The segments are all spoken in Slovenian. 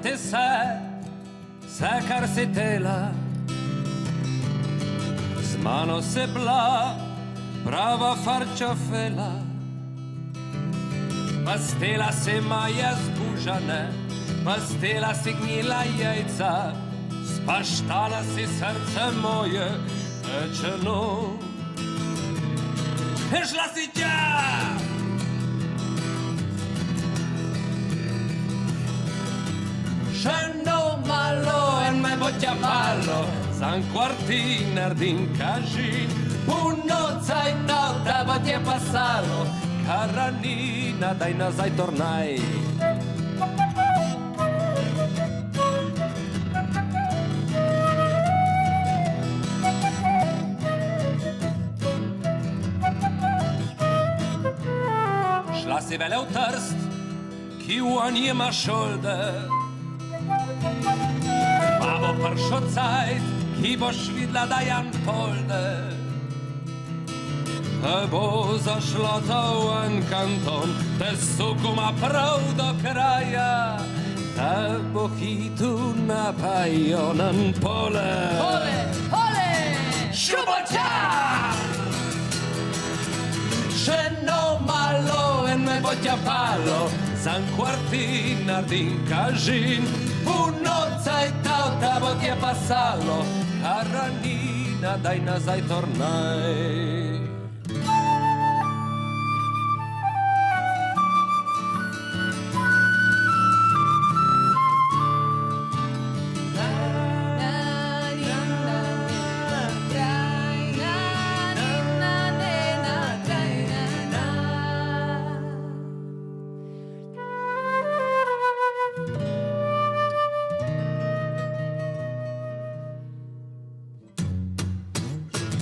te sa carsetela, z mano se bila prava farčofela. Pastela se maja zbužane, pastela si gnila jajca, spaštala si srce moje pečeno. Šla si tja! Še no malo en me bo chiappalo, San quartin ardin kažin, puno cajta da ti je pasalo, cara Nina, daj nazaj tornaj. Šla si vele v Trst, ki v nima šolde, pa bo pršo cajt, ki boš videla da Jan Polde. Te bo zašla ta v en kanton, te sukuma prav do kraja, te bo hitu napajonen pole. Ole, ole, Šuboča! Še no malo en me bo chiappalo, San quartin ardin kažin, puno cajta te bo ti je pasalo, cara Nina, daj nazaj tornaj.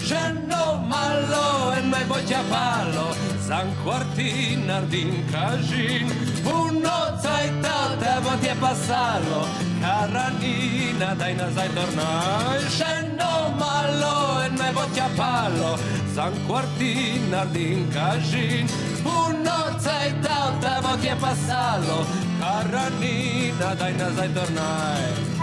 Še no malo en me bo chiappalo, San quartin ardin kažin, puno cajta te bo ti je pasalo, cara Nina, daj nazaj tornaj. Še no malo en me bo chiappalo, San quartin ardin kažin, puno cajta te bo ti je pasalo, cara Nina, daj nazaj tornaj.